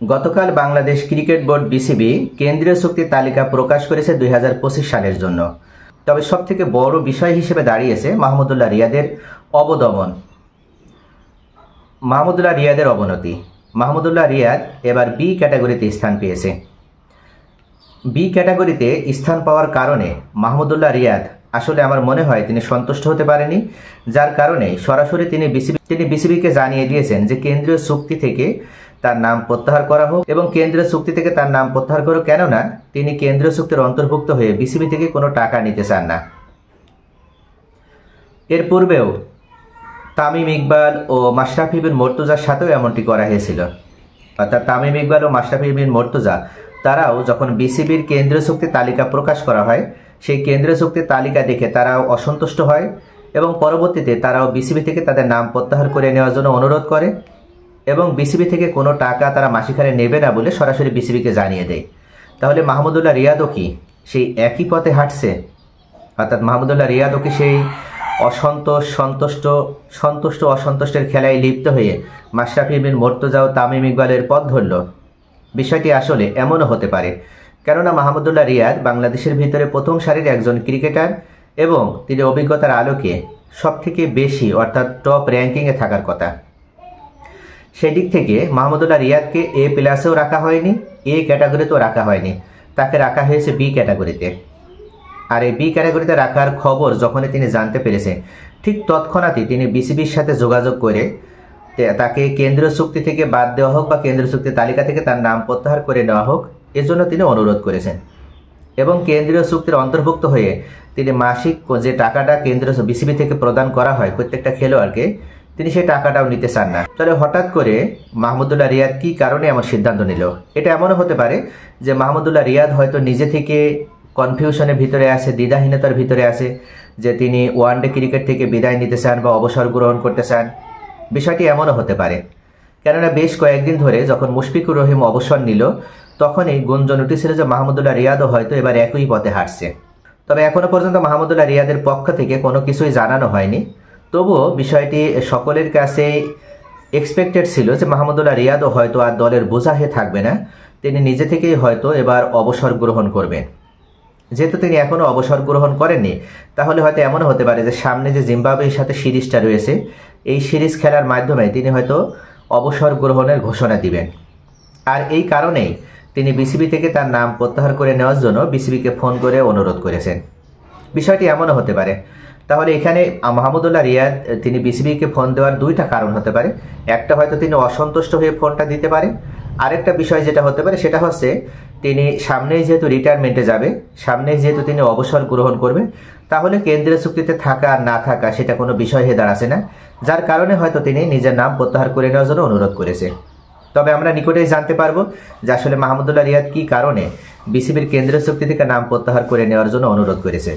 গতকাল Bangladesh cricket board BCB কেন্দ্রীয় চুক্তির তালিকা প্রকাশ করেছে 2025 সালের জন্য। তবে সবথেকে বড় বিষয় হিসেবে দাঁড়িয়েছে মাহমুদুল্লাহ রিয়াদের অবদমন, মাহমুদুল্লাহ রিয়াদের অবনতি। মাহমুদুল্লাহ রিয়াদ এবার বি ক্যাটাগরিতে স্থান পেয়েছে। বি ক্যাটাগরিতে স্থান পাওয়ার কারণে মাহমুদুল্লাহ রিয়াদ আসলে আমার মনে হয় তিনি সন্তুষ্ট হতে পারেনি, যার কারণে সরাসরি তিনি বিসিবিকে জানিয়ে দিয়েছেন যে কেন্দ্রীয় চুক্তি থেকে তার নাম প্রত্যাহার করা হোক, এবং কেন্দ্রীয় চুক্তি থেকে তার নাম প্রত্যাহার করো কেননা তিনি কেন্দ্রীয় চুক্তির অন্তর্ভুক্ত হয়ে বিসিবি থেকে কোনো টাকা নিতে চান না। এর পূর্বেও তামিম ইকবাল ও মাশরাফি বিন মুর্তজার সাথেও এমনটি করা হয়েছিল। অর্থাৎ তামিম ইকবাল ও মাশরাফি বিন মুর্তজা তারাও যখন বিসিবির কেন্দ্রীয় চুক্তির তালিকা প্রকাশ করা হয়, সেই কেন্দ্রীয় চুক্তির তালিকা দেখে তারাও অসন্তুষ্ট হয় এবং পরবর্তীতে তারাও বিসিবি থেকে তাদের নাম প্রত্যাহার করে নেওয়ার জন্য অনুরোধ করে এবং বিসিবি থেকে কোনো টাকা তারা মাসিক হারে নেবে না বলে সরাসরি বিসিবিকে জানিয়ে দেয়। তাহলে মাহমুদুল্লাহ রিয়াদও কি সেই একই পথে হাঁটছে? অর্থাৎ মাহমুদুল্লাহ রিয়াদও কি সেই সন্তুষ্ট অসন্তুষ্টের খেলায় লিপ্ত হয়ে মাশরাফি বিন মুর্তজা ও তামিম ইকবালের পথ ধরল? বিষয়টি আসলে এমনও হতে পারে, কেননা মাহমুদুল্লাহ রিয়াদ বাংলাদেশের ভিতরে প্রথম সারির একজন ক্রিকেটার এবং তিনি অভিজ্ঞতার আলোকে সবথেকে বেশি অর্থাৎ টপ র্যাঙ্কিংয়ে থাকার কথা। সেদিক থেকে মাহমুদুল্লাহ রিয়াদকে এ প্লাসেও রাখা হয়নি, এ ক্যাটাগরিতেও রাখা হয়নি, তাকে রাখা হয়েছে বি ক্যাটাগরিতে। আর এই বি ক্যাটাগরিতে রাখার খবর যখনই তিনি জানতে পেরেছেন, ঠিক তৎক্ষণাৎই তিনি বিসিবির সাথে যোগাযোগ করে তাকে কেন্দ্রীয় চুক্তি থেকে বাদ দেওয়া হোক বা কেন্দ্রীয় চুক্তির তালিকা থেকে তার নাম প্রত্যাহার করে নেওয়া হোক, এজন্য তিনি অনুরোধ করেছেন। এবং কেন্দ্রীয় চুক্তির অন্তর্ভুক্ত হয়ে তিনি মাসিক যে টাকাটা কেন্দ্রীয় বিসিবি থেকে প্রদান করা হয় প্রত্যেকটা খেলোয়াড়কে, তিনি সেই টাকাটাও নিতে চান না। তাহলে হঠাৎ করে মাহমুদুল্লাহ রিয়াদ কি কারণে এমন সিদ্ধান্ত নিল? এটা এমনও হতে পারে যে মাহমুদুল্লাহ রিয়াদ হয়তো নিজে থেকে কনফিউশনের ভিতরে আছে, দ্বিধাহীনতার ভিতরে আছে যে তিনি ওয়ানডে ক্রিকেট থেকে বিদায় নিতে চান বা অবসর গ্রহণ করতে চান। বিষয়টি এমনও হতে পারে, কেননা বেশ কয়েকদিন ধরে যখন মুশফিকুর রহিম অবসর নিল তখনই গুঞ্জন উঠেছিল যে মাহমুদুল্লাহ রিয়াদও হয়তো এবার একই পথে হাঁটছে। তবে এখনো পর্যন্ত মাহমুদুল্লাহ রিয়াদের পক্ষ থেকে কোনো কিছুই জানানো হয়নি। তবুও বিষয়টি সকলের কাছে এক্সপেক্টেড ছিল যে মাহমুদুল্লাহ রিয়াদও হয়তো আর দলের বোঝা হয়ে থাকবে না, তিনি নিজে থেকেই হয়তো এবার অবসর গ্রহণ করবেন। যেহেতু তিনি এখনও অবসর গ্রহণ করেননি, তাহলে হয়তো এমনও হতে পারে যে সামনে যে জিম্বাবুয়ের সাথে সিরিজটা রয়েছে, এই সিরিজ খেলার মাধ্যমে তিনি হয়তো অবসর গ্রহণের ঘোষণা দিবেন। আর এই কারণেই তিনি বিসিবি থেকে তার নাম প্রত্যাহার করে নেওয়ার জন্য বিসিবিকে ফোন করে অনুরোধ করেছেন। বিষয়টি এমনও হতে পারে। তাহলে এখানে মাহমুদুল্লাহ রিয়াদ তিনি বিসিবিকে ফোন দেওয়ার দুইটা কারণ হতে পারে। একটা হয়তো তিনি অসন্তুষ্ট হয়ে ফোনটা দিতে পারে, আরেকটা বিষয় যেটা হতে পারে সেটা হচ্ছে তিনি সামনেই যেহেতু রিটায়ারমেন্টে যাবে, সামনেই যেহেতু তিনি অবসর গ্রহণ করবে, তাহলে কেন্দ্রীয় চুক্তিতে থাকা আর না থাকা সেটা কোনো বিষয় হয়ে দাঁড়াচ্ছে না, যার কারণে হয়তো তিনি নিজের নাম প্রত্যাহার করে নেওয়ার জন্য অনুরোধ করেছে। তবে আমরা নিকটেই জানতে পারবো যে আসলে মাহমুদুল্লাহ রিয়াদ কি কারণে বিসিবির কেন্দ্রীয় চুক্তি থেকে নাম প্রত্যাহার করে নেওয়ার জন্য অনুরোধ করেছে।